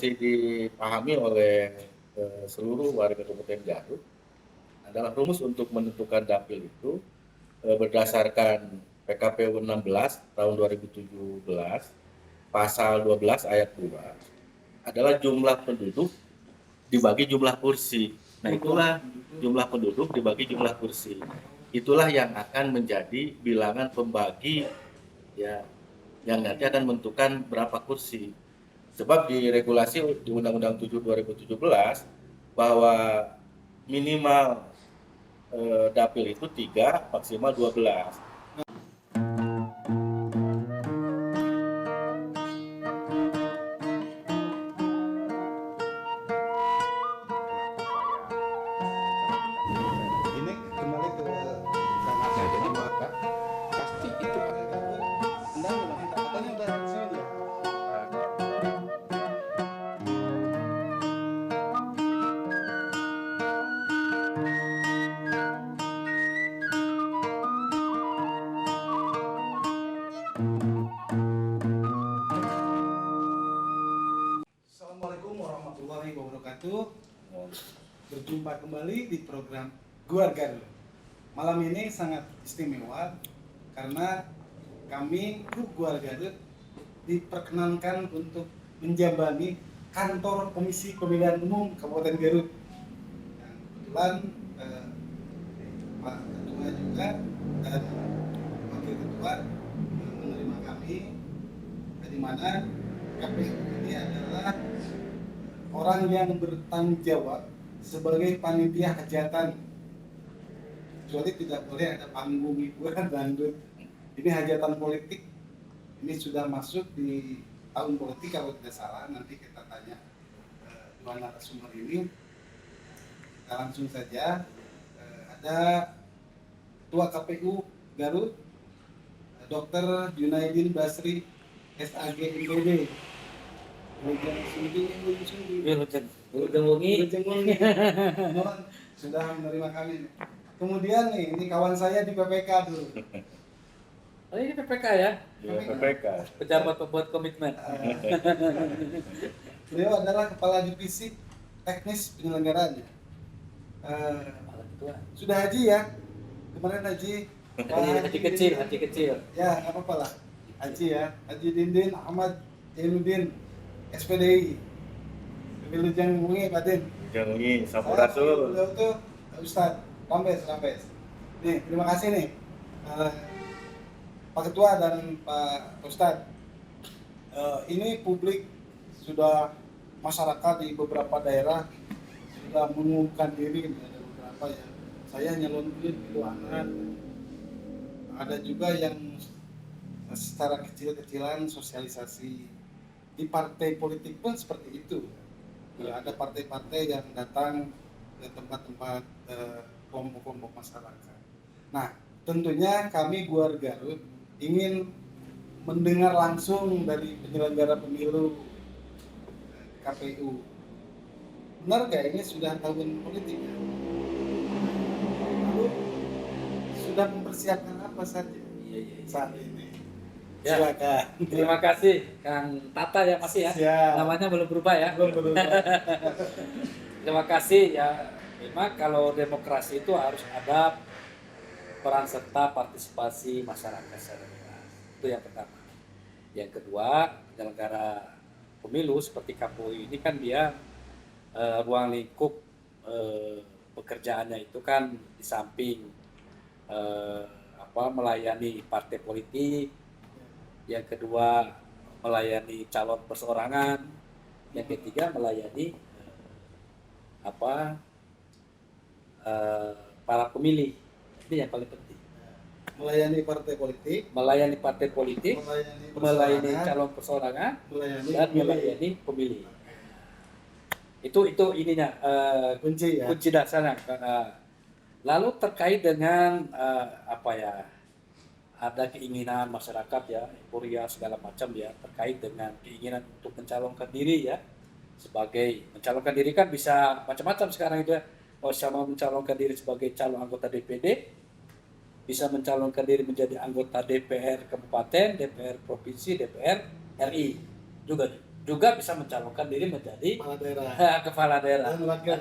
mesti dipahami oleh seluruh warga Kabupaten Garut adalah rumus untuk menentukan dapil itu berdasarkan PKPU 16 tahun 2017 pasal 12 ayat 2 adalah jumlah penduduk dibagi jumlah kursi. Nah, itulah jumlah penduduk dibagi jumlah kursi. Itulah yang akan menjadi bilangan pembagi ya yang nanti akan menentukan berapa kursi. Sebab di regulasi di Undang-Undang 7 2017 bahwa minimal dapil itu 3, maksimal 12. Ini kembali ke karena saya jadi warga pasti itu ada dapur anda katanya udah sini dia. Assalamualaikum warahmatullahi wabarakatuh. Berjumpa kembali di program Gua Garut. Malam ini sangat istimewa karena kami grup Gua Garut diperkenankan untuk menjabani kantor Komisi Pemilihan Umum Kabupaten Garut. Dan kebetulan Pak Ketua juga dan Wakil Ketua menerima kami, di mana KPU ini adalah orang yang bertanggung jawab sebagai panitia hajatan, kecuali tidak boleh ada panggung hiburan dangdut. Ini hajatan politik, ini sudah masuk di tahun politik kalau tidak salah. Nanti kita tanya dua narasumber ini. Kita langsung saja. Ada Ketua KPU Garut, Dr. Junaidin Basri, SAG MPD. Sudah menerima kami. Kemudian nih, ini kawan saya di PPK dulu. Oh, ini PPK ya? Ya, PPK. Pejabat pembuat komitmen. Beliau adalah Kepala Divisi Teknis Penyelenggaraan. Sudah haji ya? Kemarin haji. Haji kecil. Ya, nggak apa-apa lah. Haji ya. Haji Dindin Ahmad Jainuddin, SPDI. Wilujeng Mungi Batin. Jangan Sampurasun. Beliau tuh Ustadz Rambes. Nih, terima kasih nih Pak Ketua dan Pak Ustadz. Ini publik sudah, masyarakat di beberapa daerah sudah mengumumkan diri, ada beberapa ya. Saya nyalon dulu di Luanan. Ada juga yang secara kecil-kecilan sosialisasi di partai politik pun seperti itu. Ada partai-partai yang datang ke tempat-tempat kelompok-kelompok masyarakat. Nah, tentunya kami Gua Garut ingin mendengar langsung dari penyelenggara pemilu KPU. Benar nggak ini sudah tahun politik? Lalu sudah mempersiapkan apa saja saat ini? Ya. Silakan. Terima kasih Kang Tata ya masih ya. Siap. Namanya belum berubah ya. Belum. Terima kasih ya. Memang kalau demokrasi itu harus ada peran serta partisipasi masyarakat secara luas. Itu yang pertama. Yang kedua, penyelenggara pemilu seperti KPU ini kan dia ruang lingkup pekerjaannya itu kan di samping melayani partai politik, yang kedua melayani calon perseorangan, yang ketiga melayani para pemilih. Ini yang paling penting. Melayani partai politik, Melayani partai politik, melayani calon perseorangan, dan melayani pemilih. Itu ininya kunci ya. kunci dasarnya. Lalu terkait dengan ada keinginan masyarakat ya, euforia segala macam ya, terkait dengan keinginan untuk mencalonkan diri ya, sebagai mencalonkan diri kan bisa macam-macam sekarang itu ya. Bisa mencalonkan diri sebagai calon anggota DPD, bisa mencalonkan diri menjadi anggota DPR Kabupaten, DPR Provinsi, DPR RI juga. juga bisa mencalonkan diri menjadi Kepala daerah kepala daerah dan wakil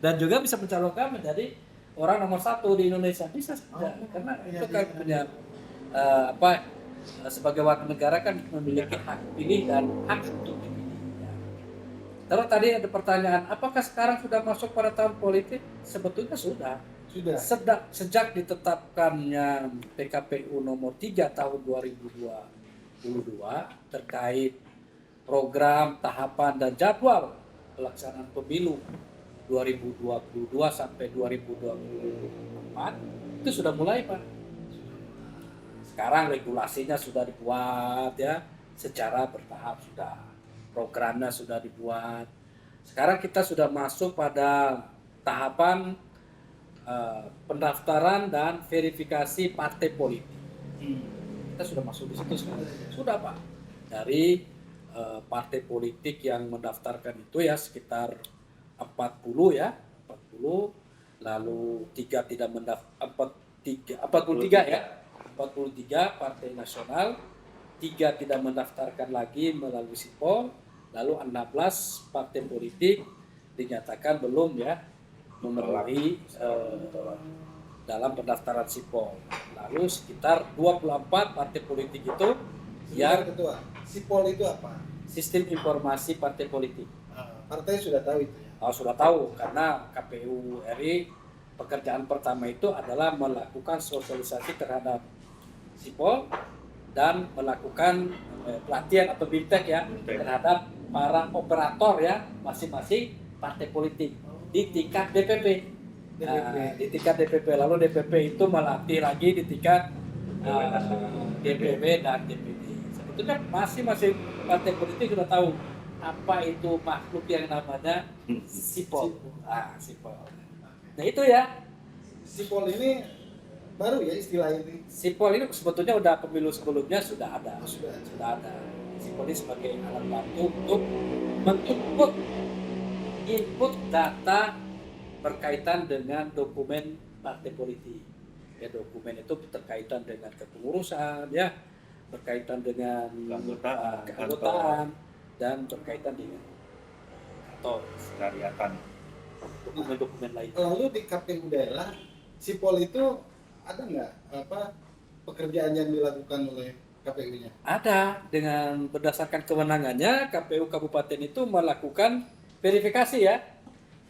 dan juga bisa mencalonkan menjadi orang nomor satu di Indonesia, bisa saja karena iya, itu kan iya. punya sebagai warga negara kan memiliki hak pilih dan hak untuk dipilih. Ya. Terus tadi ada pertanyaan, apakah sekarang sudah masuk pada tahun politik? Sebetulnya sudah. sudah. Sejak ditetapkannya PKPU nomor 3 tahun 2022 terkait program, tahapan, dan jadwal pelaksanaan pemilu 2022 sampai 2024 itu sudah mulai, Pak. Sekarang regulasinya sudah dibuat ya, secara bertahap sudah. Programnya sudah dibuat. Sekarang kita sudah masuk pada tahapan pendaftaran dan verifikasi partai politik. Kita sudah masuk di situ sekarang. Sudah, Pak. Dari partai politik yang mendaftarkan itu ya sekitar 40 ya, 40, lalu 3 tidak mendaftar 43 ya. 43 partai nasional, 3 tidak mendaftarkan lagi melalui sipol, lalu 16 partai politik dinyatakan belum ya memenuhi dalam pendaftaran sipol. Lalu sekitar 24 partai politik itu Yang yang ketua, sipol itu apa? sistem informasi partai politik. Partai sudah tahu itu ya. Sudah tahu karena KPU RI pekerjaan pertama itu adalah melakukan sosialisasi terhadap sipol dan melakukan pelatihan atau bimtek ya terhadap para operator ya masing-masing partai politik di tingkat DPP. Di tingkat DPP, lalu DPP itu melatih lagi di tingkat DPW dan DPD. Sebetulnya masing-masing partai politik sudah tahu apa itu makhluk yang namanya sipol. Sipol. Nah itu ya. Sipol ini baru ya istilah ini. Sipol ini sebetulnya udah pemilu sebelumnya sudah ada. Sudah. Sudah ada. Sipol ini sebagai alat bantu untuk menginput data berkaitan dengan dokumen partai politik. Ya dokumen itu berkaitan dengan kepengurusan ya, berkaitan dengan keanggotaan dan berkaitan dengan atau sekaliatan. dokumen-dokumen lain. Lalu di KPU daerah, sipol itu ada nggak pekerjaan yang dilakukan oleh KPU-nya? Ada, dengan berdasarkan kewenangannya KPU Kabupaten itu melakukan verifikasi ya,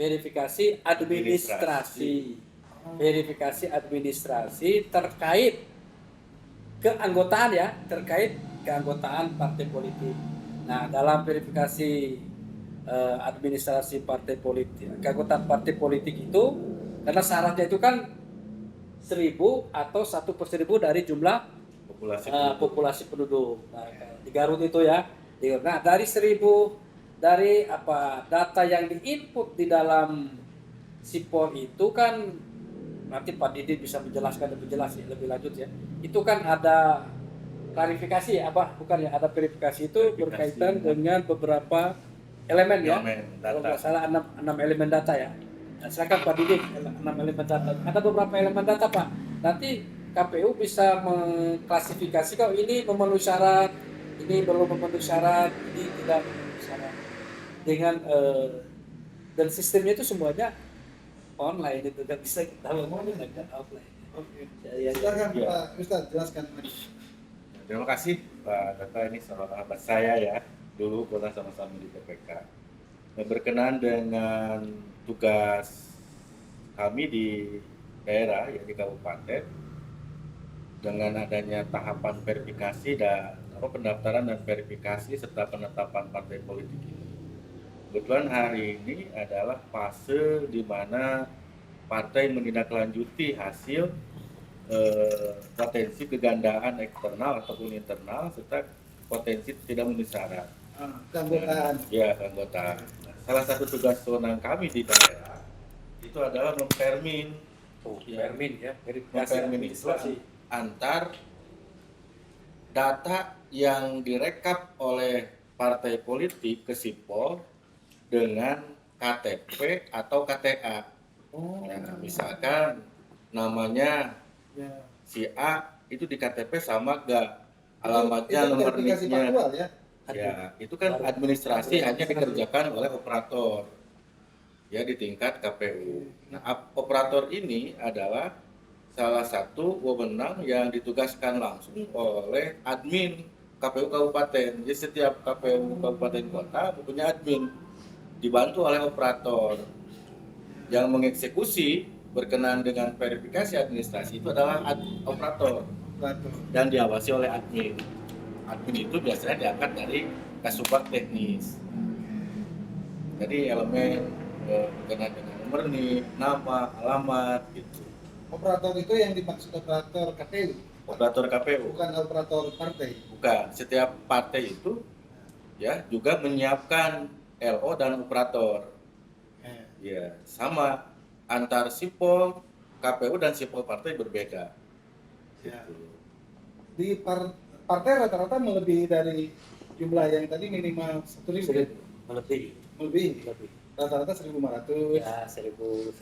verifikasi administrasi terkait keanggotaan ya, terkait keanggotaan partai politik. Nah, dalam verifikasi administrasi partai politik, keanggotaan partai politik itu, karena syaratnya itu kan 1000 atau 1/1000 dari jumlah populasi penduduk. Nah, di Garut itu ya. Nah, dari 1000 dari data yang diinput di dalam sipol itu kan nanti Pak Didit bisa menjelaskan lebih jelas ya, lebih lanjut ya. Itu kan ada klarifikasi ada verifikasi itu berkaitan dengan beberapa elemen ya. Kalau nggak salah 6 elemen data ya. Nah, silakan Pak Didit 6 elemen data. Ada beberapa elemen data Pak. Nanti KPU bisa mengklasifikasi kalau ini memenuhi syarat, ini belum memenuhi syarat, ini tidak memenuhi syarat. Dengan dan sistemnya itu semuanya online, itu nggak bisa kita ngomongin dengan offline. Oke. Ya. Silakan Pak Ustadz jelaskan. Terima kasih Pak Data, ini sahabat saya ya, dulu pernah sama-sama di PPK. Nah, berkenaan dengan tugas kami di daerah ya di kabupaten, dengan adanya tahapan verifikasi dan pendaftaran dan verifikasi serta penetapan partai politik ini. Kebetulan hari ini adalah fase di mana partai menindaklanjuti hasil potensi kegandaan eksternal ataupun internal serta potensi tidak memenuhi syarat. Keanggotaan. Ya, keanggotaan. Nah, salah satu tugas wewenang kami di daerah itu adalah mempermin ya, verifikasi antar data yang direkap oleh partai politik ke sipol dengan KTP atau KTA. Nah, misalkan namanya si A itu di KTP sama gak alamatnya, nomor verifikasi NIK-nya. faktual ya. Ya, itu kan administrasi hanya dikerjakan oleh operator ya di tingkat KPU. Nah, operator ini adalah salah satu wewenang yang ditugaskan langsung oleh admin KPU kabupaten. Jadi setiap KPU kabupaten kota punya admin dibantu oleh operator. Yang mengeksekusi berkenaan dengan verifikasi administrasi itu adalah operator dan diawasi oleh admin. Admin itu biasanya diangkat dari Kasubag teknis. Jadi elemen berkenaan dengan nomor NIK, nama, alamat gitu. Operator itu yang dimaksud operator KPU, Operator KPU bukan operator partai. bukan. Setiap partai itu ya juga menyiapkan LO dan operator. Eh, Ya, sama antar sipol KPU dan sipol partai berbeda. Ya. Gitu. Di partai rata-rata melebihi dari jumlah yang tadi minimal 1.000, Lebih. melebihi. Rata-rata 1.500. Ya 1150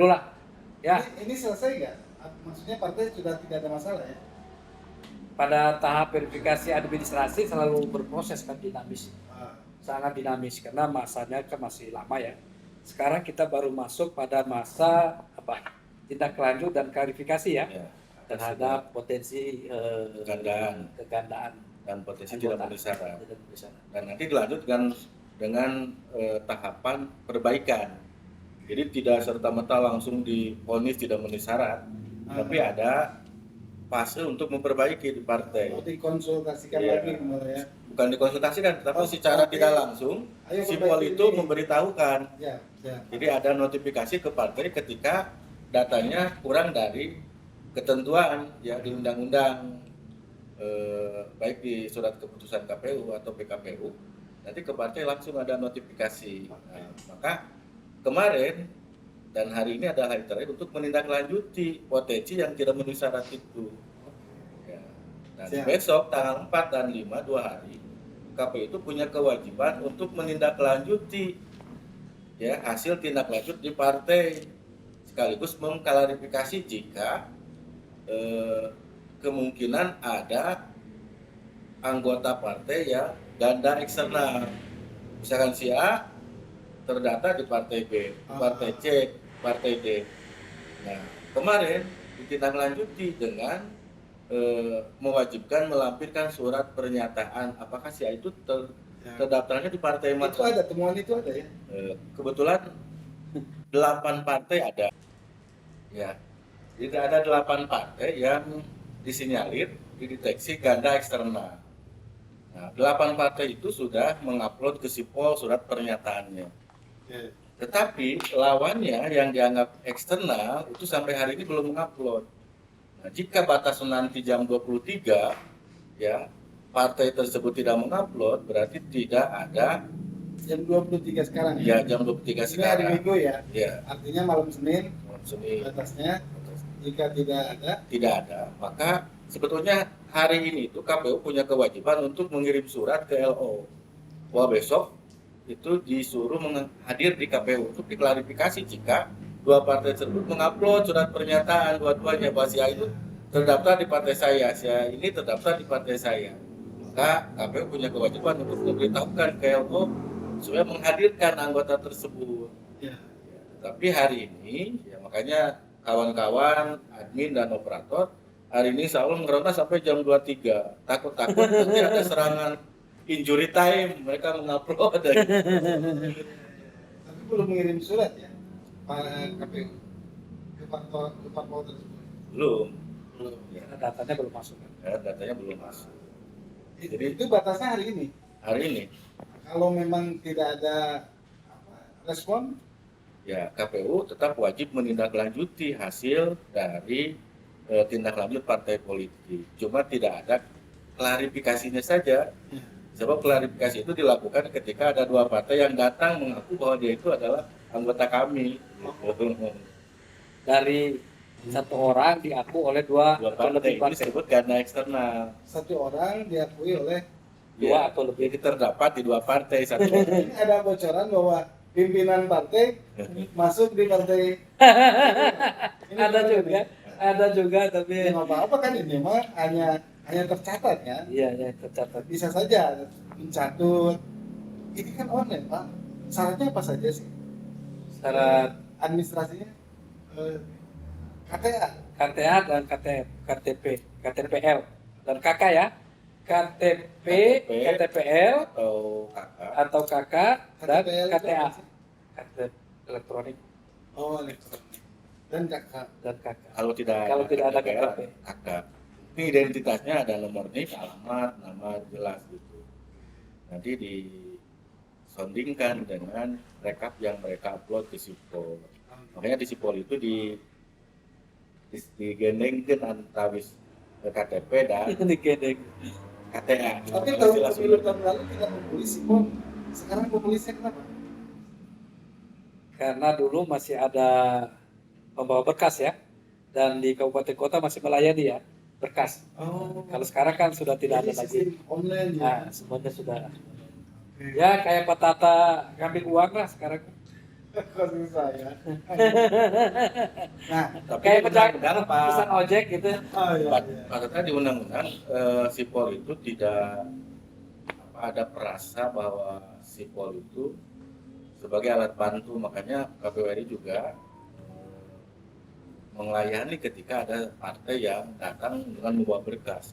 lah. Ya, Ini selesai nggak? Maksudnya partai sudah tidak ada masalah ya? pada tahap verifikasi administrasi selalu berproses kan dinamis. Ah, Sangat dinamis karena masanya kan masih lama ya. Sekarang kita baru masuk pada masa tindak lanjut dan klarifikasi ya Ya, terhadap potensi kegandaan dan potensi anggota. tidak memenuhi syarat. Tidak memenuhi syarat. Dan nanti dilanjut dengan tahapan perbaikan. Jadi tidak serta-merta langsung divonis tidak memenuhi syarat, tapi ada fase untuk memperbaiki di partai. mau dikonsultasikan Iya. lagi malah ya? Bukan dikonsultasikan, tapi Oh, secara oke. tidak langsung Ayo sipol perbaiki itu ini. memberitahukan. Ya, ya. Jadi ada notifikasi ke partai ketika datanya kurang dari ketentuan ya di undang-undang, baik di surat keputusan KPU atau PKPU, nanti ke partai langsung ada notifikasi. Nah, maka kemarin dan hari ini adalah hari terakhir untuk menindaklanjuti potensi yang tidak memenuhi syarat itu. Ya. Dan Siap. besok tanggal 4 dan 5, 2 hari, KPU itu punya kewajiban untuk menindaklanjuti ya hasil tindak lanjut di partai, sekaligus mengklarifikasi jika kemungkinan ada anggota partai yang ganda eksternal. Misalkan si A terdata di partai B, di partai C, partai D. Nah, kemarin ditindaklanjuti dengan mewajibkan melampirkan surat pernyataan apakah si A itu terdaftarnya di partai mana. Itu ada, temuan itu ada ya? Kebetulan 8 partai ada. Ya. Jadi ada 8 partai yang disinyalir, dideteksi ganda eksternal. Nah, 8 partai itu sudah mengupload ke Sipol surat pernyataannya. Ya. Tetapi lawannya yang dianggap eksternal itu sampai hari ini belum mengupload. Nah, jika batas nanti jam 23 ya, partai tersebut tidak mengupload berarti tidak ada Jam 23 sekarang ya ya? jam 23 Ini hari sekarang. Minggu ya? Ya, Artinya malam Senin Senin. batasnya. Jika tidak ada, Maka sebetulnya hari ini itu KPU punya kewajiban untuk mengirim surat ke LO bahwa besok itu disuruh hadir di KPU untuk diklarifikasi jika dua partai tersebut mengupload surat pernyataan dua-duanya bahwa si A itu terdaftar di partai saya, si A ini terdaftar di partai saya. Maka KPU punya kewajiban untuk memberitahukan ke LO supaya menghadirkan anggota tersebut. ya. Tapi hari ini ya makanya kawan-kawan admin dan operator hari ini selalu ngeronda sampai jam 23. Takut-takut nanti ada serangan injury time, mereka mengupload dan Tapi belum mengirim surat ya, Pak KPU ke parpol tersebut. belum. Belum. Ya, Karena datanya belum masuk. datanya belum masuk. Itu batasnya hari ini. Hari ini Kalau memang tidak ada respon, ya KPU tetap wajib menindaklanjuti hasil dari tindak lanjut partai politik. Cuma tidak ada klarifikasinya saja. Sebab klarifikasi itu dilakukan ketika ada dua partai yang datang mengaku bahwa dia itu adalah anggota kami. Dari satu orang diaku oleh dua Dua atau partai lebih ini partai. disebut ganda eksternal. satu orang diakui oleh. Dua atau lebih. Jadi terdapat di dua partai satu orang. Ini ada bocoran bahwa pimpinan partai masuk di partai. Ini Ada gimana juga, nih? ada juga tapi Ya, nggak apa-apa kan ini mah hanya tercatat ya. iya ya tercatat. Bisa saja mencatut. Ini kan online Pak. Syaratnya apa saja sih? Syarat Administrasinya KTA. KTA dan KTP, KTPL dan KK ya. KTP, KTPL atau kakak. atau KK dan KTPL itu KTA. apa sih? KTP elektronik Oh, elektronik. Dan kakak. dan KK. Kalau tidak ada KTP, KTP. kakak. Ini identitasnya ada nomor NIK, alamat, nama jelas gitu. Nanti disondingkan dengan rekap yang mereka upload di Sipol. Makanya di Sipol itu digendengkan antara KTP dan Digendeng. KTA. Tapi Jelas kalau jelas pemilu tahun lalu tidak populis sih kok. Sekarang populisnya kenapa? Karena dulu masih ada membawa berkas ya, dan di kabupaten kota masih melayani ya berkas. Oh, Kalau sekarang kan sudah tidak ada jadi lagi. sistem online ya. Nah, semuanya sudah. Ya kayak Pak Tata ngambil uang lah sekarang. Kasus saya. Nah, Tapi Kayak benar-benar pesan ojek gitu. oh iya, iya. maksudnya di undang-undang Sipol itu tidak ada perasa bahwa Sipol itu sebagai alat bantu, makanya KPU RI juga melayani ketika ada partai yang datang dengan membawa berkas.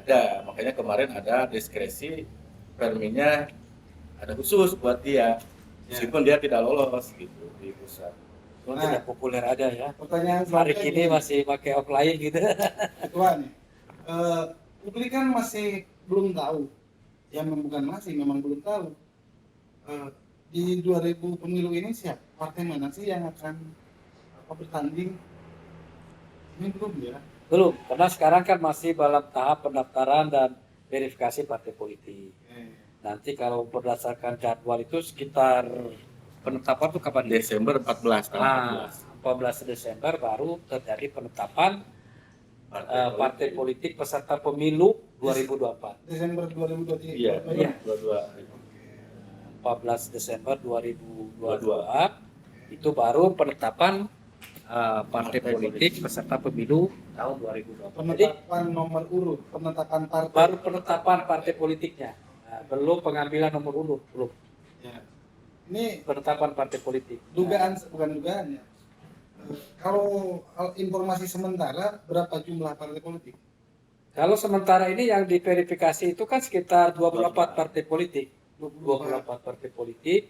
Ada, makanya kemarin ada diskresi perminya ada khusus buat dia, meskipun dia tidak lolos gitu di pusat. Cuma Nah. tidak populer aja ya. Pertanyaan Hari selanjutnya ini masih pakai offline gitu. Ketua nih, publik kan masih belum tahu, ya bukan masih, memang belum tahu. Di 2000 pemilu ini siapa partai mana sih yang akan bertanding? Ini belum ya? Belum, karena sekarang kan masih dalam tahap pendaftaran dan verifikasi partai politik. Nanti kalau berdasarkan jadwal itu sekitar penetapan itu kapan? Desember 14 Nah, 14 Desember baru terjadi penetapan partai politik peserta pemilu 2024. Desember 2023. Iya, Iya. 22. 14 Desember 2022 itu baru penetapan partai politik peserta pemilu tahun 2024. Jadi Penetapan nomor urut, penetapan partai. baru penetapan partai politiknya. Nah, belum pengambilan nomor urut, belum. Ya. Ini Penetapan partai politik. dugaan, bukan dugaan ya. Kalau informasi sementara berapa jumlah partai politik? Kalau sementara ini yang diverifikasi itu kan sekitar 24 partai politik. 24 partai politik.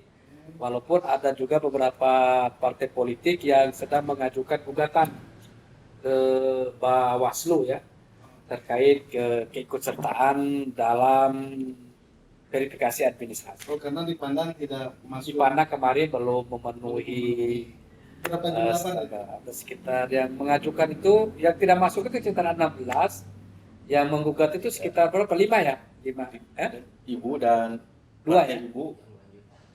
Walaupun ada juga beberapa partai politik yang sedang mengajukan gugatan ke Bawaslu ya terkait keikutsertaan dalam verifikasi administrasi. Oh, karena dipandang tidak masuk. Dipandang kemarin belum memenuhi Berapa jumlah partai? standar. Ada sekitar yang mengajukan itu yang tidak masuk itu sekitar 16, yang menggugat itu sekitar berapa? 5 ya? 5. Ibu dan 2 ya? Ibu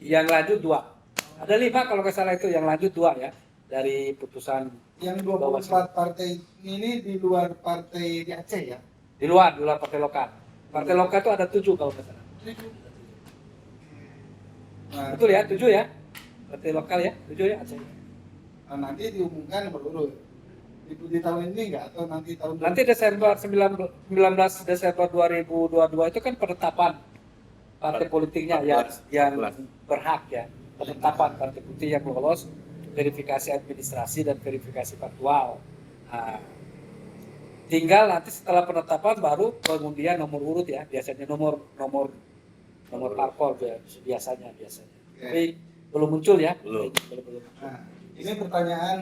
Yang lanjut 2. Ada 5 kalau nggak salah itu, yang lanjut 2 ya dari putusan Yang 24 partai ini di luar partai di Aceh ya? di luar partai lokal. Partai lokal itu ada 7 kalau nggak salah. Nah, Betul ya, 7 ya? Partai lokal ya, 7 ya Aceh. nanti diumumkan nomor urut. Di tahun ini enggak atau nanti tahun Nanti Desember 19 Desember 2022 itu kan penetapan partai politiknya yang berhak ya, penetapan partai politik yang lolos verifikasi administrasi dan verifikasi faktual. Nah, tinggal nanti setelah penetapan baru pengundian nomor urut ya, biasanya nomor parpol biasanya. Tapi belum muncul ya. Belum. Nah, ini pertanyaan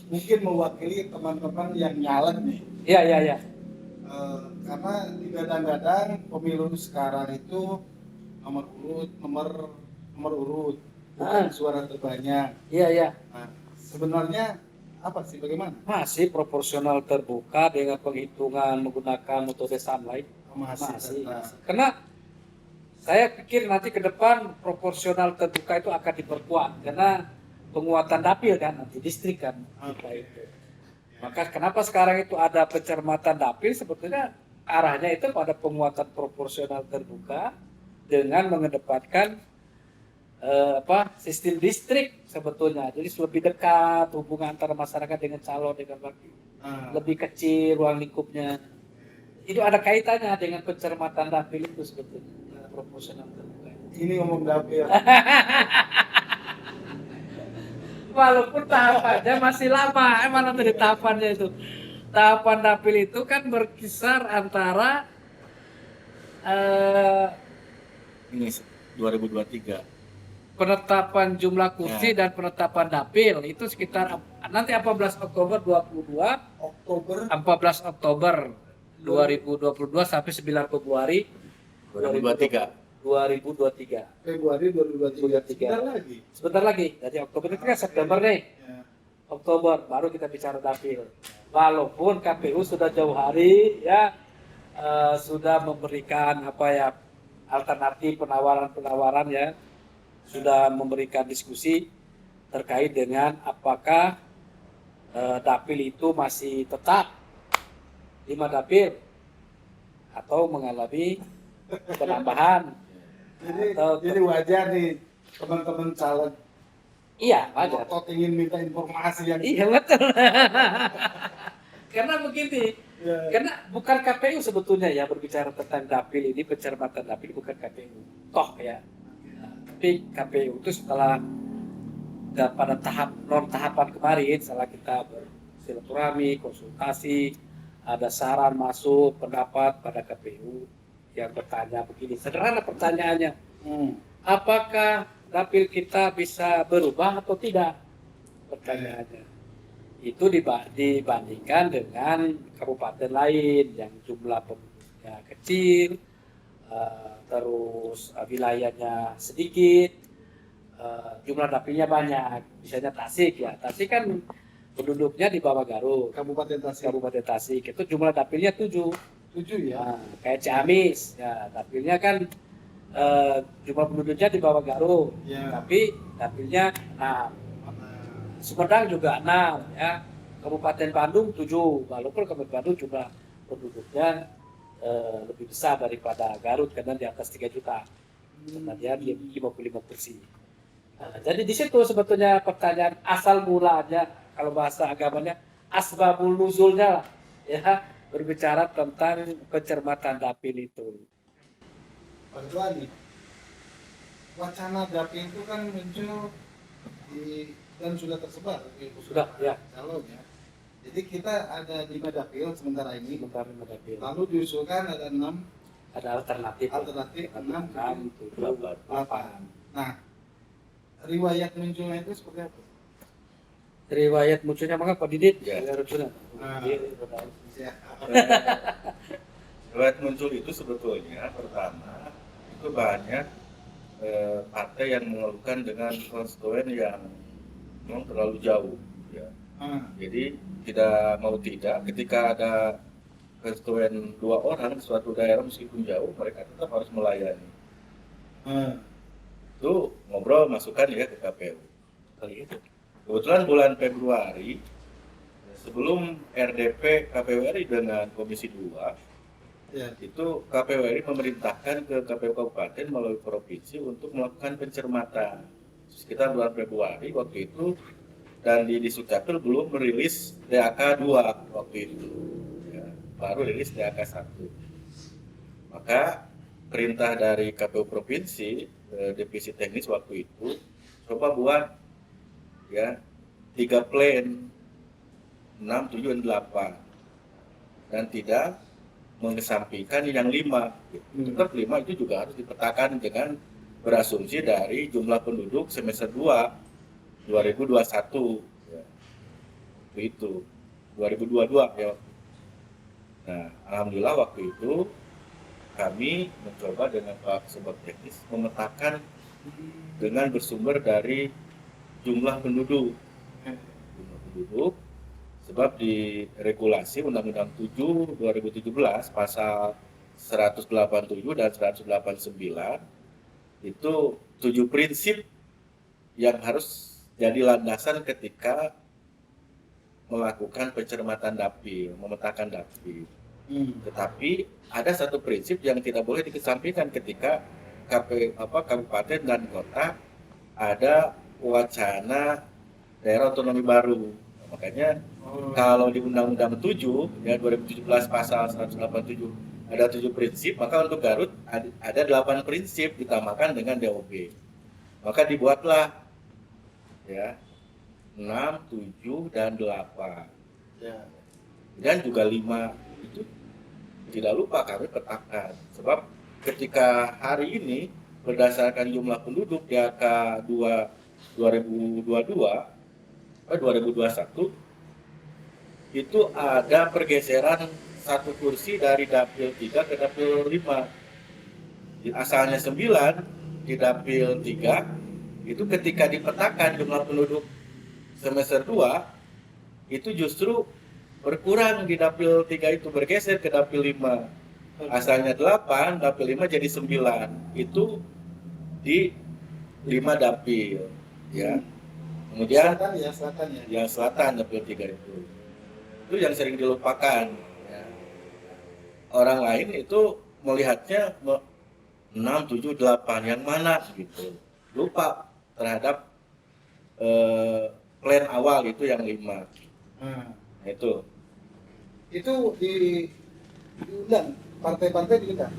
mungkin mewakili teman-teman yang nyalek nih. Iya. Karena digadang-gadang pemilu sekarang itu nomor urut bukan suara terbanyak. Iya. Nah, sebenarnya apa sih, bagaimana? Masih proporsional terbuka dengan penghitungan menggunakan metode sunlight. Masih. Karena saya pikir nanti ke depan proporsional terbuka itu akan diperkuat karena penguatan dapil kan nanti distrik kan kita itu. Maka kenapa sekarang itu ada pencermatan dapil, sebetulnya arahnya itu pada penguatan proporsional terbuka dengan mengedepankan sistem distrik sebetulnya. Jadi lebih dekat hubungan antara masyarakat dengan calon dengan wakil. Lebih kecil ruang lingkupnya. itu ada kaitannya dengan pencermatan dapil itu sebetulnya proporsional terbuka. Ini ngomong dapil. Walaupun tahapannya masih lama, mana dari tahapannya itu. Tahapan dapil itu kan berkisar antara eh, Ini 2023. penetapan jumlah kursi dan penetapan dapil itu sekitar nanti 14 Oktober 22, Oktober 14 Oktober 2022 sampai 9 Februari 2023. 2023. Februari 2023. Sebentar lagi. Jadi Oktober itu kan September nih. Ya. Oktober baru kita bicara dapil. Walaupun KPU sudah jauh hari ya sudah memberikan apa ya alternatif penawaran ya, sudah memberikan diskusi terkait dengan apakah dapil itu masih tetap 5 dapil atau mengalami penambahan. Jadi wajar nih teman-teman caleg Iya, wajar. otot ingin minta informasi yang Iya betul. Karena begini, Ya. karena bukan KPU sebetulnya ya berbicara tentang dapil ini, pencermatan dapil bukan KPU. Toh ya. Tapi KPU itu setelah pada tahapan kemarin, setelah kita bersilaturahmi, konsultasi, ada saran masuk pendapat pada KPU yang bertanya begini, sederhana pertanyaannya, apakah dapil kita bisa berubah atau tidak? Pertanyaannya itu dibandingkan dengan kabupaten lain yang jumlah penduduknya kecil, terus wilayahnya sedikit, jumlah dapilnya banyak. Misalnya Tasik ya, Tasik kan penduduknya di bawah Garut. Kabupaten Tasik. Kabupaten Tasik itu jumlah dapilnya 7. 7 ya. Nah, kayak Ciamis ya, dapilnya kan jumlah penduduknya di bawah Garut, Ya. tapi dapilnya 6. Sumedang juga 6 ya. Kabupaten Bandung 7, walaupun Kabupaten Bandung jumlah penduduknya lebih besar daripada Garut karena di atas 3 juta. Karena dia 55 kursi. Nah, jadi di situ sebetulnya pertanyaan asal mulanya, kalau bahasa agamanya asbabul nuzulnya lah ya, berbicara tentang pencermatan dapil itu. Pak Ketua nih, wacana dapil itu kan muncul dan sudah tersebar di Sudah, ya. calon ya. Jadi kita ada 5 dapil sementara ini. Sebentar dapil. Lalu diusulkan ada 6 Ada alternatif. alternatif 6, 6, 7, 8. Nah, riwayat munculnya itu seperti apa? Riwayat munculnya maka Pak Didit Ya. Nah. Ya. Riwayat muncul itu sebetulnya pertama itu banyak partai yang mengeluhkan dengan konstituen yang memang terlalu jauh ya. Jadi tidak mau tidak ketika ada konstituen 2 orang di suatu daerah meskipun jauh mereka tetap harus melayani. Itu ngobrol masukan ya ke KPU. Kebetulan bulan Februari sebelum RDP KPU RI dengan Komisi 2 Ya. itu KPU RI memerintahkan ke KPU Kabupaten melalui provinsi untuk melakukan pencermatan sekitar bulan Februari waktu itu, dan di Sukcapil belum merilis DAK 2 waktu itu ya, baru rilis DAK 1. Maka perintah dari KPU Provinsi divisi teknis waktu itu coba buat ya 3 plan 6, 7, dan 8 dan tidak mengesampingkan yang 5. Tetap 5 itu juga harus dipetakan dengan berasumsi dari jumlah penduduk semester 2 2021 ya. Itu 2022 ya. Nah, alhamdulillah waktu itu kami mencoba dengan Pak Sebab Teknis memetakan dengan bersumber dari jumlah penduduk. Sebab di regulasi Undang-Undang 7 2017 pasal 187 dan 189 itu 7 prinsip yang harus jadi landasan ketika melakukan pencermatan dapil, memetakan dapil. Tetapi ada satu prinsip yang tidak boleh dikesampingkan ketika kabupaten dan kota ada wacana daerah otonomi baru Makanya Oh. kalau di Undang-Undang 7 ya 2017 pasal 187 ada 7 prinsip, maka untuk Garut ada 8 prinsip ditambahkan dengan DOB. Maka dibuatlah ya 6, 7 dan 8. Ya. Dan juga 5 itu tidak lupa kami petakan. Sebab ketika hari ini berdasarkan jumlah penduduk di angka 2022 2021 itu ada pergeseran satu kursi dari dapil 3 ke dapil 5. Asalnya 9 di dapil 3 itu ketika dipetakan jumlah penduduk semester 2 itu justru berkurang di dapil 3 itu bergeser ke dapil 5. Asalnya 8, dapil 5 jadi 9. Itu di 5 dapil ya. Kemudian Selatan ya, selatan ya. yang selatan dapil 3 itu yang sering dilupakan ya. Orang lain itu melihatnya 6, 7, 8 yang mana gitu, lupa terhadap plan awal itu yang 5. Nah, Nah, itu diundang, partai-partai diundang.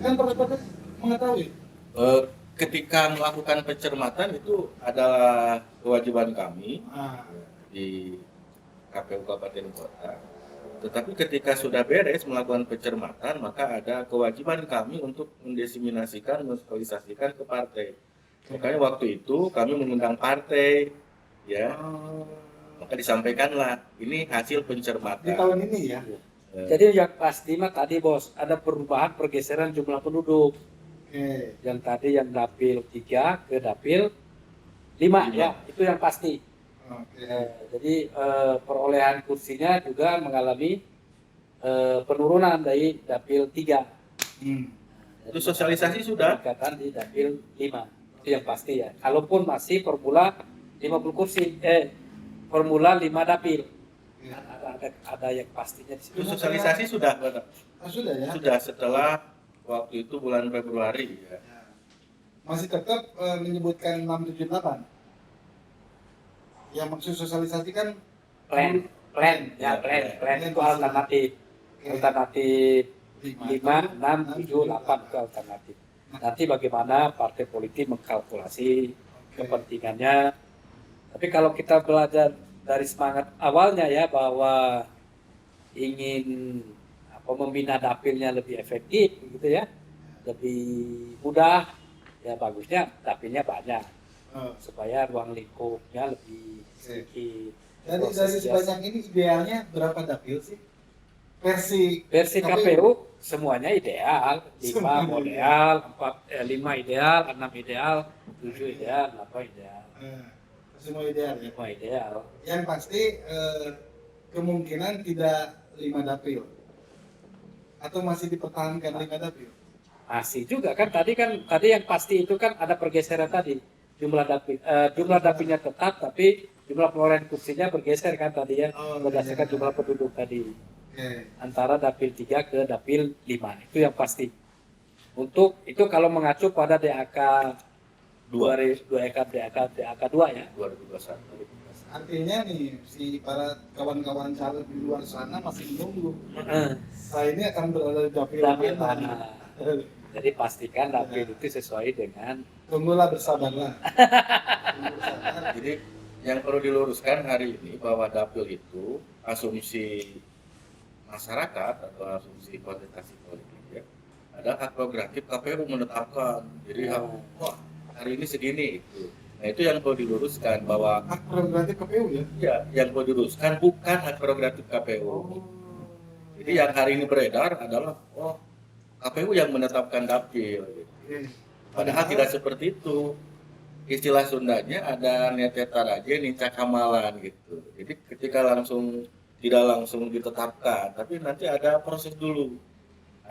Kan partai-partai mengetahui. ketika melakukan pencermatan itu adalah kewajiban kami Ah, di KPU Kabupaten Kota. Tetapi ketika sudah beres melakukan pencermatan, maka ada kewajiban kami untuk mendesiminasikan, mensosialisasikan ke partai. Makanya waktu itu kami mengundang partai, ya, maka disampaikanlah ini hasil di pencermatan. tahun ini ya. Jadi yang pasti mah tadi bos, ada perubahan pergeseran jumlah penduduk. Oke. Yang tadi yang dapil 3 ke dapil 5 ya, itu yang pasti. Oke. Jadi perolehan kursinya juga mengalami penurunan dari dapil 3. Hmm. Itu sosialisasi sudah? Peningkatan di dapil 5. Itu yang pasti ya. Kalaupun masih formula 50 kursi, formula 5 dapil. Ya. Ada yang pastinya di situ. Itu sosialisasi sudah, Ah, sudah ya. sudah setelah waktu itu bulan Februari. Ya. Ya. Masih tetap menyebutkan 678. Yang maksud sosialisasi kan Plan Ya, plan itu alternatif. Oke. Alternatif 5, 6, 7, tujuh, 8 itu alternatif. Nanti bagaimana partai politik mengkalkulasi Oke. kepentingannya. Tapi kalau kita belajar dari semangat awalnya ya bahwa ingin membina dapilnya lebih efektif gitu ya, lebih mudah, ya bagusnya dapilnya banyak Oh. supaya ruang lingkupnya lebih sedikit. Dari Prosesnya. sebanyak ini idealnya berapa dapil sih? Versi KPU semuanya ideal, 5 Semuanya model, 5 ideal, 6 ideal, 7 ideal, 8 ideal, Semua ideal ya. 5 ideal. Yang pasti kemungkinan tidak 5 dapil. Atau masih dipertahankan 5 dapil? Masih juga kan tadi yang pasti itu kan ada pergeseran tadi jumlah dapilnya tetap tapi jumlah perolehan kursinya bergeser kan tadi ya Oh, berdasarkan iya. jumlah penduduk tadi Oke. antara dapil 3 ke dapil 5 itu yang pasti. Untuk itu kalau mengacu pada DAK 2 DAK 2 ya. 2021. Artinya nih si para kawan-kawan caleg di luar sana masih menunggu. Heeh. Saya ini akan berada di dapil Dapil mana? mana? Jadi pastikan dapil itu sesuai dengan Tunggulah bersabarlah. Tunggu bersabar. Jadi yang perlu diluruskan hari ini bahwa dapil itu asumsi masyarakat atau asumsi kontestasi politik ya, ada hak prerogatif KPU menetapkan. Jadi wah hari ini segini itu. Nah itu yang perlu diluruskan bahwa Hak prerogatif KPU ya? ya yang perlu diluruskan bukan hak prerogatif KPU. Jadi yang hari ini beredar adalah KPU yang menetapkan dapil. Oke. Padahal tidak seperti itu. Istilah Sundanya ada netetar aja nincak hamalan gitu. Jadi ketika tidak langsung ditetapkan, tapi nanti ada proses dulu.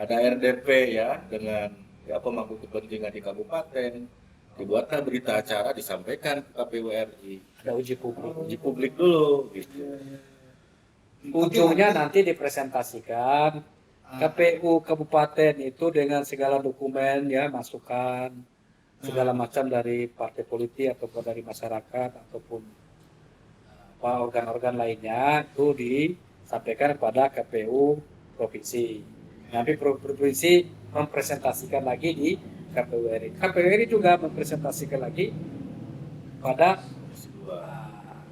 Ada RDP ya dengan pemangku kepentingan di kabupaten. Dibuatlah berita acara disampaikan ke KPU RI. ada uji publik. Uji publik dulu gitu. Ujungnya nanti dipresentasikan KPU kabupaten itu dengan segala dokumen ya masukan segala macam dari partai politik ataupun dari masyarakat ataupun organ-organ lainnya itu disampaikan kepada KPU provinsi. Nanti provinsi mempresentasikan lagi di KPU RI. KPU RI juga mempresentasikan lagi pada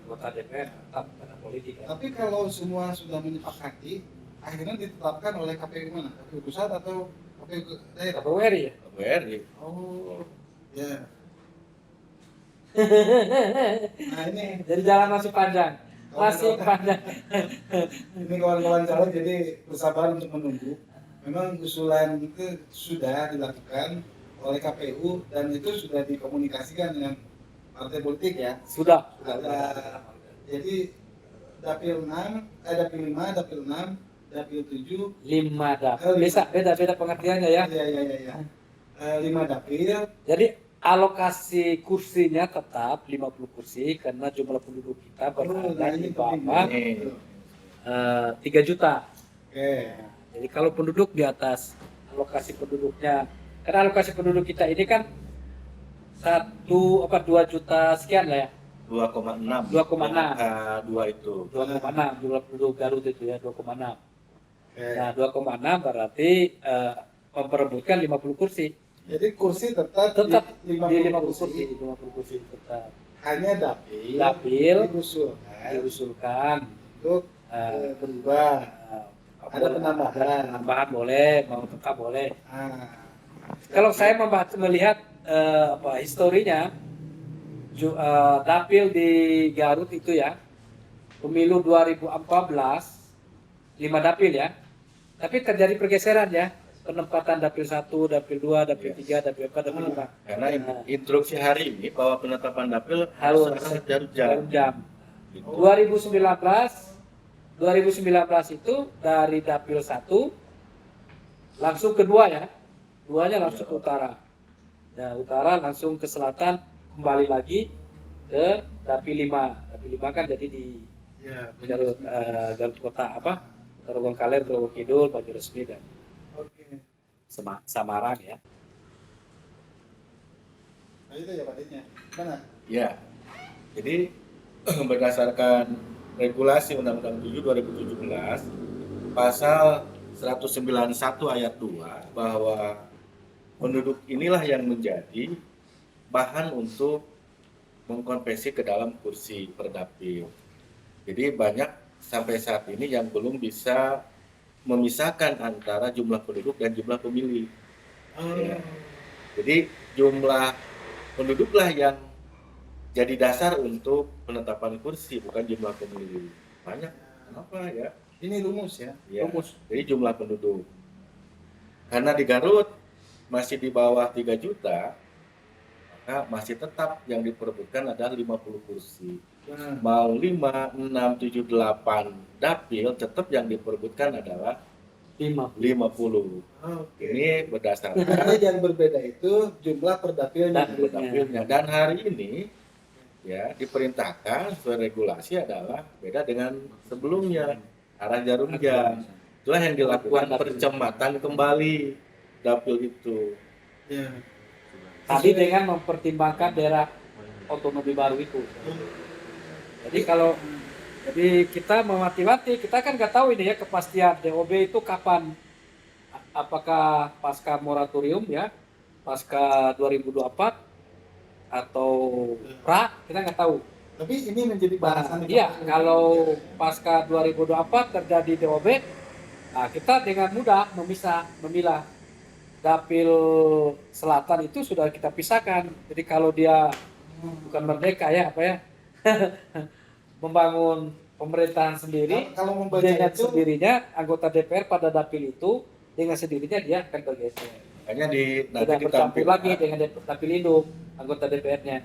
anggota DPR tetap pada politik. Tapi kalau semua sudah menyepakati, akhirnya ditetapkan oleh KPU mana? KPU pusat atau KPU daerah? KPU RI ya. KPU RI. Oh, ya. Nah ini Jadi jalan masih panjang. Masih panjang. ini kawan-kawan calon jadi bersabar untuk menunggu. Memang usulan itu sudah dilakukan oleh KPU dan itu sudah dikomunikasikan dengan partai politik ya. Sudah. Jadi dapil 6, dapil 5, dapil 6, dapil 7, 5 dapil. Beda pengertiannya ya. ya. 5 dapil. Jadi alokasi kursinya tetap 50 kursi karena jumlah penduduk kita berada di bawah 3 juta. Oke. Jadi kalau penduduk di atas alokasi penduduknya, karena alokasi penduduk kita ini kan 2 juta sekian lah ya. 2,6. 2,6. Angka 2 itu. 2,6 jumlah penduduk Garut itu ya 2,6. Oke. Nah 2,6 berarti memperebutkan 50 kursi. Jadi kursi tetap Di 50 kursi, 50 kursi tetap. Hanya dapil Diusulkan untuk berubah. Ada penambahan. boleh, mau tetap boleh. Ah, Kalau saya melihat historinya dapil di Garut itu ya, pemilu 2014 5 dapil ya, tapi terjadi pergeseran ya, penempatan dapil 1, dapil 2, dapil 3, dapil 4, dapil 5. Karena instruksi hari ini bahwa penetapan dapil Harus jarum jarum jam. Gitu. 2019 itu dari dapil 1 langsung ke 2 ya. 2-nya langsung ke utara. Nah, utara langsung ke selatan, kembali lagi ke dapil 5. Dapil 5 kan jadi di Garut, Garut Kota Tarogong Kaler, Tarogong Kidul, Baju Resmi dan Oke. Samarang ya. Nah itu ya Pak Ditnya. Mana? Ya. Jadi berdasarkan regulasi Undang-Undang 7 2017 pasal 191 ayat 2 bahwa penduduk inilah yang menjadi bahan untuk mengkonversi ke dalam kursi per dapil. Jadi banyak sampai saat ini yang belum bisa memisahkan antara jumlah penduduk dan jumlah pemilih. Ya. Jadi jumlah penduduklah yang jadi dasar untuk penetapan kursi, bukan jumlah pemilih. Banyak kenapa ya? Ini rumus ya. Ya, jadi jumlah penduduk. Karena di Garut masih di bawah 3 juta, maka masih tetap yang diperebutkan adalah 50 kursi. Mau 5, 6, 7, 8 dapil, tetap yang diperebutkan adalah 50. Oke. Ini berdasarkan Karena yang berbeda itu jumlah per dapilnya. dapilnya. Dan hari ini ya diperintahkan sesuai regulasi adalah beda dengan sebelumnya, arah jarum jam. Itulah yang dilakukan percepatan kembali dapil itu. Ya. Tadi dengan mempertimbangkan daerah otonomi baru itu. Jadi kita memati-mati, kita kan nggak tahu ini ya kepastian DOB itu kapan, apakah pasca moratorium ya, pasca 2024 atau kita nggak tahu. Tapi ini menjadi bahasan. Iya, kalau pasca 2024 terjadi DOB, nah kita dengan mudah memilah dapil selatan itu sudah kita pisahkan. Jadi kalau dia bukan merdeka ya membangun pemerintahan sendiri, Kalau membaca dengan itu sendirinya anggota DPR pada dapil itu dengan sendirinya dia akan bergeser. Hanya nanti Tidak bercampur ditampilkan. lagi dengan dapil induk anggota DPR-nya.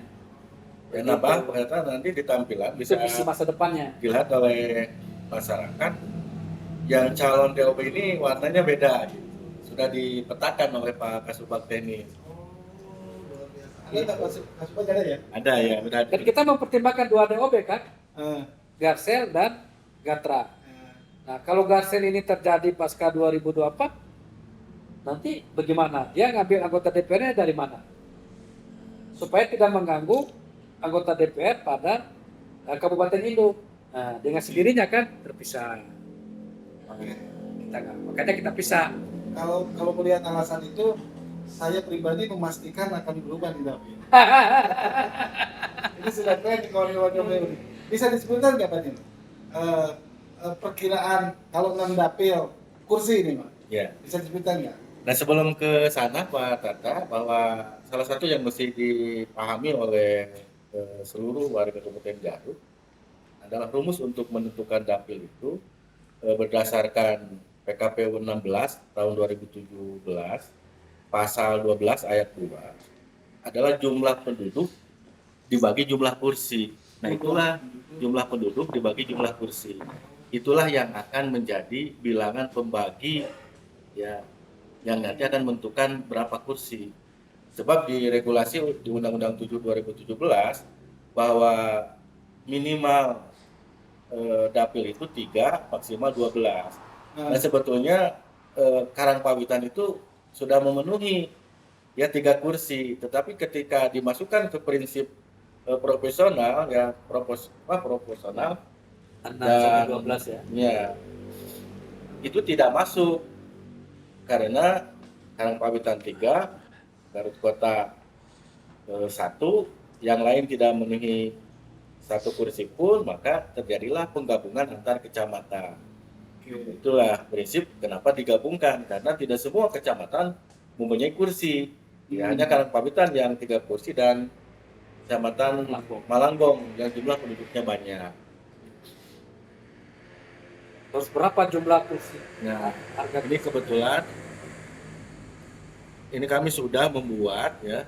Ya, nambah ternyata nanti ditampilan Itu bisa visi masa depannya. dilihat oleh masyarakat yang calon DOB ini warnanya beda gitu. Sudah dipetakan oleh Pak Kasubag Teknis. ada nggak Kasubag ada ya? Ada ya, sudah. Dan kita mempertimbangkan 2 DOB kan, Ah, Garsel dan Gatra. ah. Nah, kalau Garsel ini terjadi pasca 2024, nanti bagaimana? Dia ngambil anggota DPR-nya dari mana? Supaya tidak mengganggu anggota DPR pada Kabupaten Induk. Nah, dengan sendirinya kan terpisah. Makanya kita pisah. Kalau melihat alasan itu, saya pribadi memastikan akan berubah di dapil. Ini sudah keren di kawan-kawan ini. Bisa disebutkan nggak Pak Dim? Perkiraan kalau 6 dapil kursi ini Pak, Ya. bisa disebutkan nggak? Nah, sebelum ke sana Pak Tata, bahwa salah satu yang mesti dipahami oleh seluruh warga Kabupaten Garut adalah rumus untuk menentukan dapil itu berdasarkan PKPU 16 tahun 2017 pasal 12 ayat 2 adalah jumlah penduduk dibagi jumlah kursi. Nah, itulah jumlah penduduk dibagi jumlah kursi. Itulah yang akan menjadi bilangan pembagi ya yang nanti akan menentukan berapa kursi. Sebab di regulasi di Undang-Undang 7 2017 bahwa minimal dapil itu 3, maksimal 12. Nah, sebetulnya Karangpawitan itu sudah memenuhi ya 3 kursi, tetapi ketika dimasukkan ke prinsip proporsional ya proporsional 6-12 ya. ya itu tidak masuk karena Karangpawitan 3, Garut Kota 1, yang lain tidak memenuhi 1 kursi pun, maka terjadilah penggabungan antar kecamatan. Itulah prinsip kenapa digabungkan, karena tidak semua kecamatan mempunyai kursi. Ya, hanya Karangpawitan yang 3 kursi dan kecamatan Malangbong yang jumlah penduduknya banyak. Terus berapa jumlah kursi? Nah, Harga ini kebetulan ini kami sudah membuat ya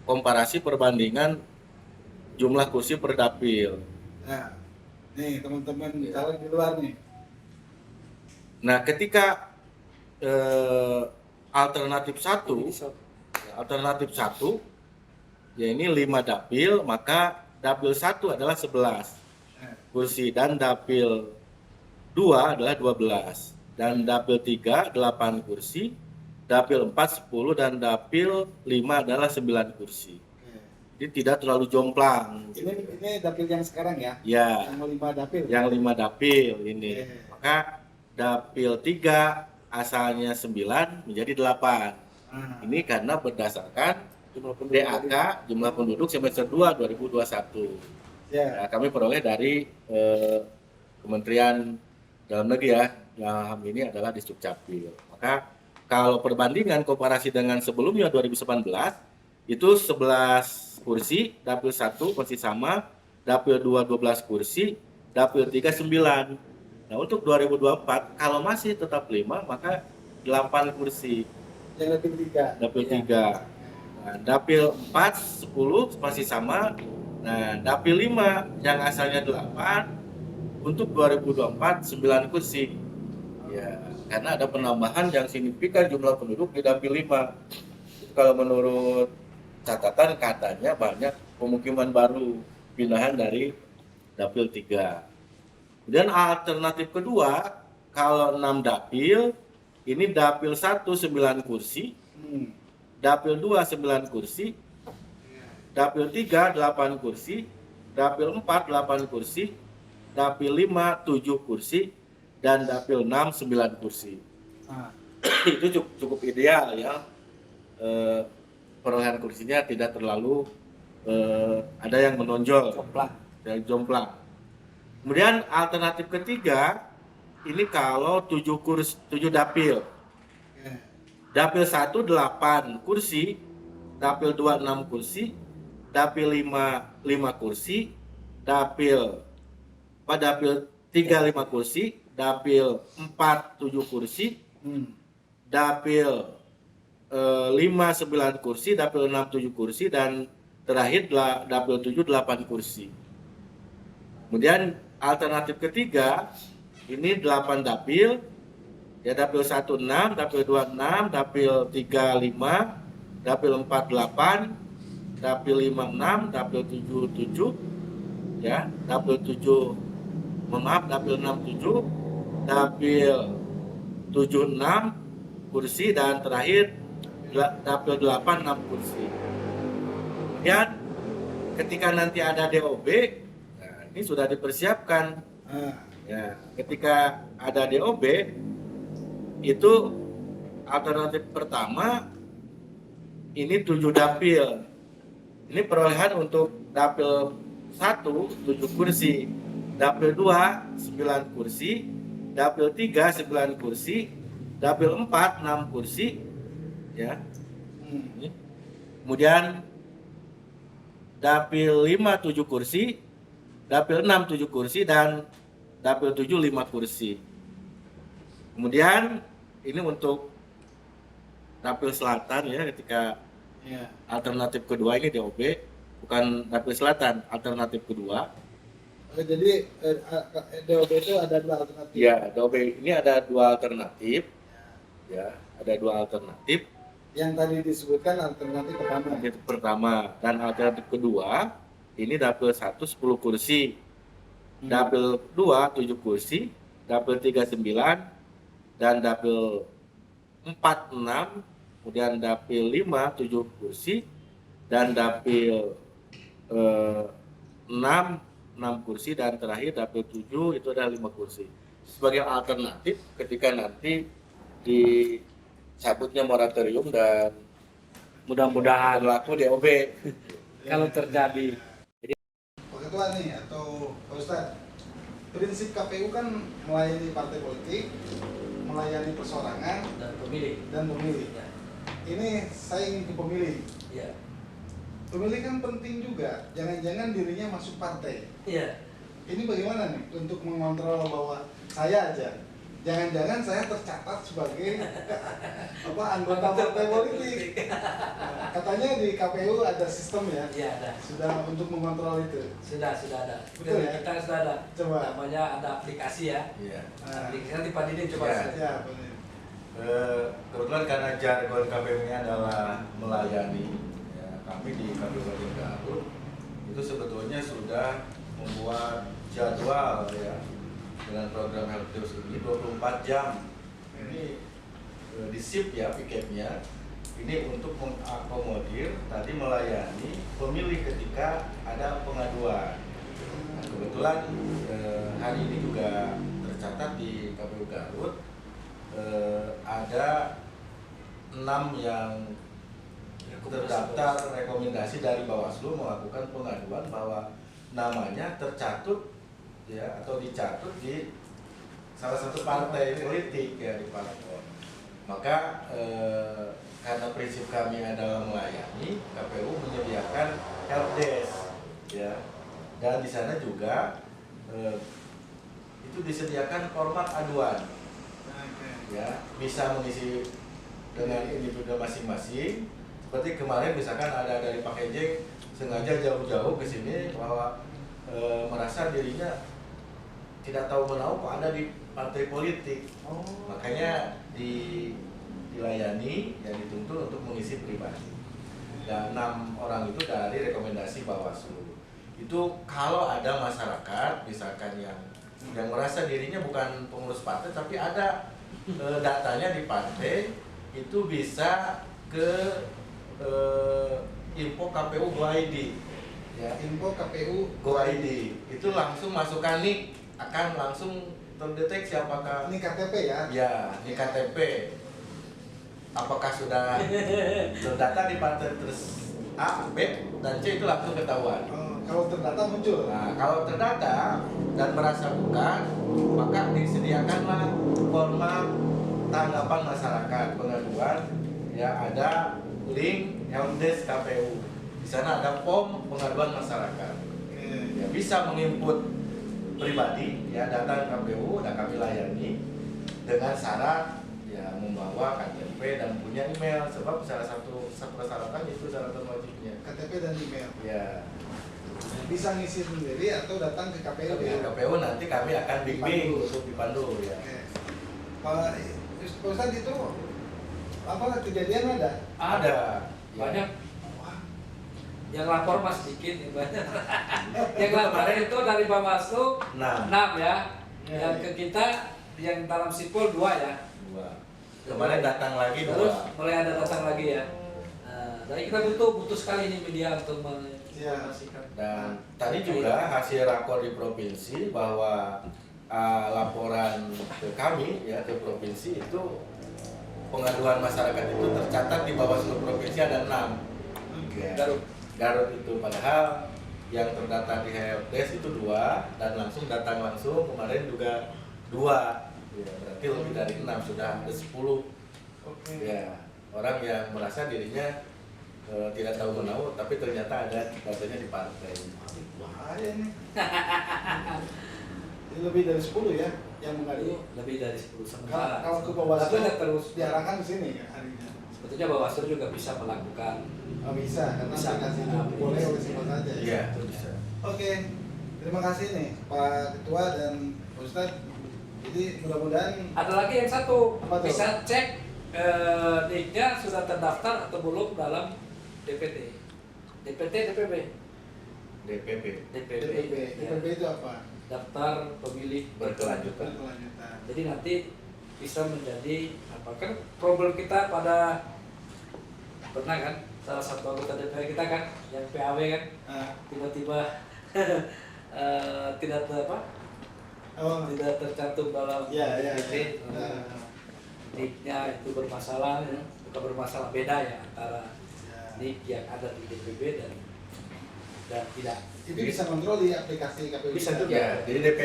komparasi perbandingan jumlah kursi per dapil. Nah, nih teman-teman calon di luar nih. Nah, ketika alternatif 1 ya ini 5 dapil, maka dapil 1 adalah 11 kursi dan dapil 2 adalah 12 dan dapil 3 8 kursi, dapil 4 10 dan dapil 5 adalah 9 kursi. Jadi tidak terlalu jomplang. Ini dapil yang sekarang ya? Ya. Yang 5 dapil. Yang 5 dapil ini. Maka dapil 3 asalnya 9 menjadi 8. Ini karena berdasarkan DAK jumlah penduduk semester 2 2021. Ya. Nah, kami peroleh dari Kementerian Dalam Negeri ya, yang ini adalah di Sukcapil. Maka kalau perbandingan komparasi dengan sebelumnya 2019 itu 11 kursi, dapil 1 masih sama, dapil 2 12 kursi, dapil 3 9. Nah, untuk 2024 kalau masih tetap 5 maka 8 kursi. Yang dapil 3. Dapil 3. Nah, dapil 4 10 masih sama. Nah, dapil 5 yang asalnya 8 untuk 2024 9 kursi. Ya, karena ada penambahan yang signifikan jumlah penduduk di dapil 5. Kalau menurut catatan katanya banyak pemukiman baru pindahan dari dapil 3. Kemudian alternatif kedua, kalau 6 dapil, ini dapil 1 9 kursi, dapil 2 9 kursi, dapil 3 8 kursi, dapil 4 8 kursi, dapil 5 7 kursi, dan dapil 6 9 kursi. Itu cukup ideal ya. Perolehan kursinya tidak terlalu ada yang menonjol, jomplang. Kemudian alternatif ketiga, ini kalau 7 dapil. Dapil 1 8 kursi, dapil 2 6 kursi, dapil 5 5 kursi, dapil 3 5 kursi, dapil 4 7 kursi, dapil 5 9 kursi, dapil 6 7 kursi, dan terakhir dapil 7 8 kursi. Kemudian alternatif ketiga, ini 8 dapil, ya dapil 1 6, dapil 2 6, dapil 3 5, dapil 4 8, dapil 5 6, dapil 7 7, ya, dapil 6 7, dapil 7 6 kursi, dan terakhir dapil 8 6 kursi. Kemudian ketika nanti ada DOB, nah ini sudah dipersiapkan. Nah, Ya, ketika ada DOB itu alternatif pertama ini 7 dapil. Ini perolehan untuk dapil 1 7 kursi, dapil 2 9 kursi, dapil 3 9 kursi, dapil 4 6 kursi, ya. hmm. Kemudian dapil 5 7 kursi, dapil 6 7 kursi, dan dapil 7 5 kursi. Kemudian ini untuk dapil selatan ya, ketika Ya. alternatif kedua ini DOB, bukan dapil selatan, alternatif kedua. Jadi DOB itu ada dua alternatif. Ya, DOB ini ada 2 alternatif. Ya, ada 2 alternatif. Yang tadi disebutkan alternatif pertama. Alternatif pertama dan alternatif kedua ini dapil 1 10 kursi, dapil 2 7 kursi, dapil 3 9, dan dapil 4 6, kemudian dapil 5 7 kursi, dan dapil 6 kursi, dan terakhir dapil 7 itu ada 5 kursi. Sebagai alternatif ketika nanti dicabutnya moratorium dan Mudah-mudahan berlaku DOB. kalau terjadi. Pak Ketua nih atau Pak Ustadz, prinsip KPU kan melayani partai politik, melayani persorangan Dan pemilih. dan pemilih. Ya. Ini saya ingin ke pemilih. Iya. Pemilih kan penting juga. Jangan-jangan dirinya masuk partai. Iya. Ini bagaimana nih untuk mengontrol bahwa saya aja, jangan-jangan saya tercatat sebagai anggota partai politik. Nah, katanya di KPU ada sistem ya, Iya, ada. sudah untuk mengontrol itu. Sudah ada. Betul ya? Kita sudah ada. Coba. Namanya ada aplikasi ya. Iya. Nah, Aplikasi nanti Pak Didi coba. Ya. ya, benar. Kebetulan karena jargon KPU-nya adalah melayani, ya, kami di Kabupaten Garut itu sebetulnya sudah membuat jadwal ya dengan program Helpdesk ini 24 jam. Ini di shift ya piketnya. Ini untuk mengakomodir tadi melayani pemilih ketika ada pengaduan. Nah, kebetulan hari ini juga tercatat di KPU Garut ada 6 yang terdaftar rekomendasi dari Bawaslu melakukan pengaduan bahwa namanya tercatut ya atau dicatut di salah satu partai politik ya di parpol. Maka karena prinsip kami adalah melayani, KPU menyediakan helpdesk ya, dan di sana juga itu disediakan format aduan ya, bisa mengisi dengan individu masing-masing. Seperti kemarin misalkan ada dari Pak Ejek sengaja jauh-jauh ke sini bahwa merasa dirinya tidak tahu menahu kok ada di partai politik. Makanya dilayani yang dituntut untuk mengisi pribadi. Dan 6 orang itu dari rekomendasi Bawaslu. Itu kalau ada masyarakat misalkan yang merasa dirinya bukan pengurus partai tapi ada datanya di partai, itu bisa ke info KPU Go.id ya, Info KPU Go.id itu langsung masukkan nik, akan langsung terdeteksi apakah ini KTP ya. ya di KTP apakah sudah terdata di partai terus A, B, dan C, itu langsung ketahuan. Kalau terdata muncul. Nah, kalau terdata dan merasa bukan, maka disediakanlah format tanggapan masyarakat pengaduan ya, ada link helpdesk KPU. Di sana ada form pengaduan masyarakat. Ya, bisa menginput pribadi ya data KPU dan kami layani dengan syarat ya membawa KTP dan punya email, sebab salah satu persyaratan itu syaratan wajibnya. KTP dan email. Ya. Bisa ngisi sendiri atau datang ke KPU Tapi ya. KPU nanti kami akan bimbing untuk dipandu ya. Oke. Pak Ustadz, itu apa kejadian ada? Ada. Ya. Banyak. Yang lapor mas sedikit ya banyak. Yang lapor itu dari Bawaslu 6 ya. Yang ke kita yang dalam sipol 2 ya. 2. Kemarin datang lagi 2. Terus mulai ada datang lagi ya. Jadi kita butuh sekali ini media untuk Iya. menginformasikan. Dan tadi juga hasil rakor di provinsi bahwa laporan ke kami ya ke provinsi itu pengaduan masyarakat itu tercatat di Bawaslu provinsi ada 6. Ya, Garut itu padahal yang terdata di helpdesk itu 2 dan datang langsung kemarin juga 2. Ya, berarti lebih dari 6 sudah ada 10. Oke. Ya, orang yang merasa dirinya tidak tahu menahu tapi ternyata ada datanya di partai. Bahaya nih. Ini lebih dari 10 ya yang mengadu. Lebih dari 10 Kalau sementara. kalau ke Bawaslu Tapi terus diarahkan ke sini ya harinya. sebetulnya Bawaslu juga bisa melakukan. Oh, bisa karena Bisa. aplikasi itu boleh oleh siapa saja. Ya? Iya, itu bisa. Oke, terima kasih nih Pak Ketua dan Pak Ustadz. Jadi mudah-mudahan Ada lagi yang satu, Apa tuh? bisa cek nicknya sudah terdaftar atau belum dalam DPT, DPP, DPP. DPP. ya. DPP itu apa? Daftar pemilih berkelanjutan. Berkelanjutan. Jadi nanti bisa menjadi apa kan problem kita pada pernah kan salah satu anggota DPR kita kan yang PAW kan Nah, tiba-tiba tidak tidak tercantum dalam ya, ya, DPT. Nah, Nicknya itu bermasalah, ya. Bukan bermasalah, beda ya antara ya. nick yang ada di DPB dan tidak. Itu bisa kontrol di aplikasi KPU. Bisa juga. Ya, jadi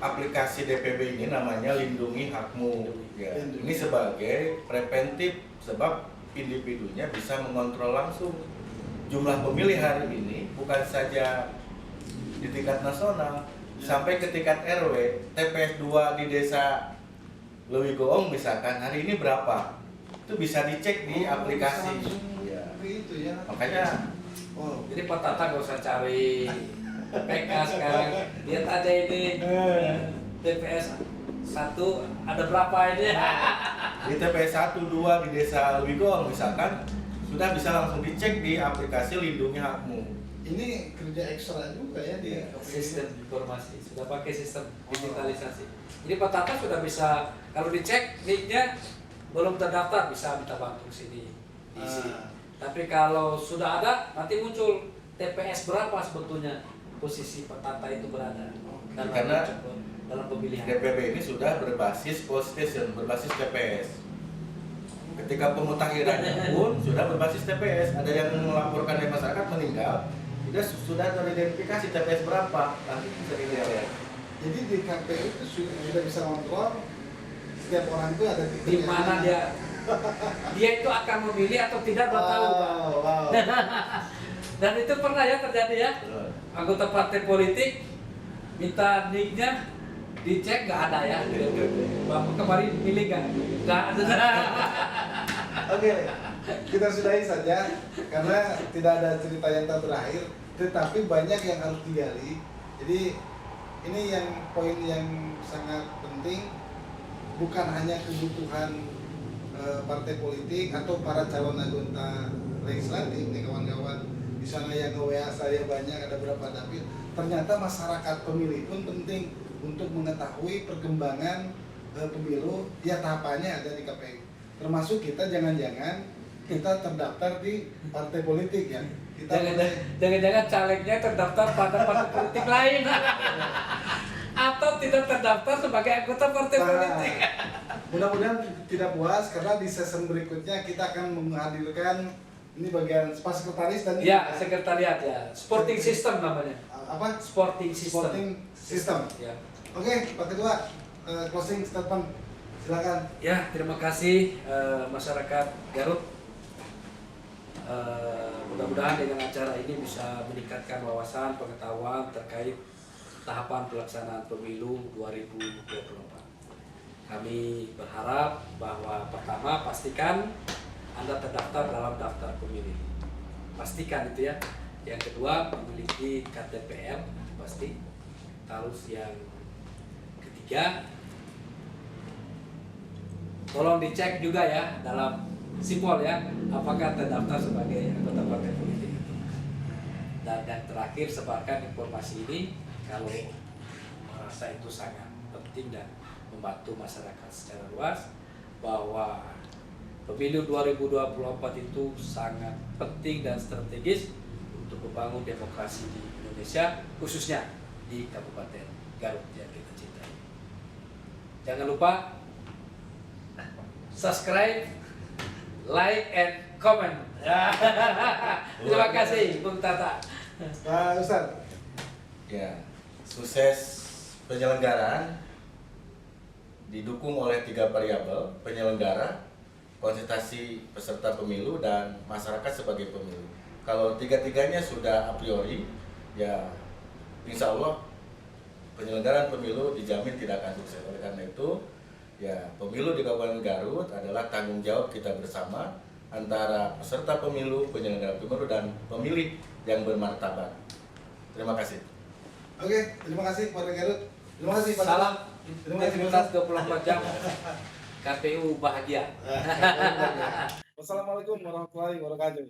aplikasi DPB ini namanya Lindungi Hakmu. Ya, ini sebagai preventif sebab individunya bisa mengontrol langsung jumlah pemilih hari ini bukan saja di tingkat nasional sampai ke tingkat RW, TPS 2 di desa Lewi Goong misalkan hari ini berapa, itu bisa dicek di aplikasi. Ya. Itu ya. Makanya Jadi Pak Tata nggak usah cari PK sekarang, lihat aja ini TPS 1 ada berapa ini. di TPS 1, 2 di desa Lewi Goong misalkan sudah bisa langsung dicek di aplikasi Lindungi Hakmu. ini kerja ekstra juga ya di Sistem informasi sudah pakai sistem digitalisasi. Jadi Pak Tata sudah bisa kalau dicek nicknya belum terdaftar bisa minta bantu sini diisi. Tapi kalau sudah ada nanti muncul TPS berapa sebetulnya posisi Pak Tata itu berada Karena dalam pemilihan. DPP ini sudah berbasis post station, berbasis TPS. Ketika pemutakhirannya pun sudah berbasis TPS. Ada yang melaporkan dari masyarakat meninggal, sudah teridentifikasi TPS berapa, nanti bisa dilihat ya. Jadi di KPU itu sudah bisa kontrol setiap orang itu ada Di mana dia itu akan memilih atau tidak belum tahu Pak. Wow. Dan itu pernah ya terjadi ya, anggota partai politik minta nicknya dicek nggak ada ya. Bapak kemarin milih nggak ada. Oke, kita sudahi saja karena tidak ada cerita yang tak berakhir, tetapi banyak yang harus digali. Jadi ini yang poin yang sangat penting, bukan hanya kebutuhan partai politik atau para calon anggota legislatif nih kawan-kawan. Di sana yang WA saya banyak, ada berapa dapil. Ternyata masyarakat pemilih pun penting untuk mengetahui perkembangan pemilu, ya tahapannya ada di KPU. Termasuk kita jangan-jangan kita terdaftar di partai politik ya. Kita Jangan-jangan calegnya terdaftar pada partai politik lain atau tidak terdaftar sebagai anggota partai politik. Mudah-mudahan tidak puas karena di season berikutnya kita akan menghadirkan ini bagian Pak Sekretaris dan Ya, sekretariat ya, sporting system namanya. apa? Sporting system. Sporting system. Ya. Oke, Pak Ketua, closing statement silakan. Ya, terima kasih masyarakat Garut. Mudah-mudahan dengan acara ini bisa meningkatkan wawasan pengetahuan terkait tahapan pelaksanaan pemilu 2024. Kami berharap bahwa pertama pastikan Anda terdaftar dalam daftar pemilih. Pastikan itu ya. Yang kedua memiliki KTPL pasti. Terus yang ketiga tolong dicek juga ya dalam sipol ya apakah terdaftar sebagai anggota partai politik. Dan yang terakhir sebarkan informasi ini kalau merasa itu sangat penting dan membantu masyarakat secara luas bahwa Pemilu 2024 itu sangat penting dan strategis untuk membangun demokrasi di Indonesia, khususnya di Kabupaten Garut yang kita cintai. Jangan lupa subscribe, like, and comment. Terima kasih, Bung Tata. Pak Ustadz. Ya, sukses penyelenggaraan didukung oleh 3 variabel: penyelenggara, konsultasi peserta pemilu, dan masyarakat sebagai pemilu. Kalau tiga-tiganya sudah a priori, ya insya Allah penyelenggaraan pemilu dijamin tidak akan sukses. Oleh karena itu, ya pemilu di Kabupaten Garut adalah tanggung jawab kita bersama antara peserta pemilu, penyelenggara pemilu, dan pemilih yang bermartabat. Terima kasih. Oke, terima kasih kepada Garut. Terima kasih Pak. Salam Terima kasih, integritas 24 jam. KPU bahagia. Wassalamualaikum warahmatullahi wabarakatuh.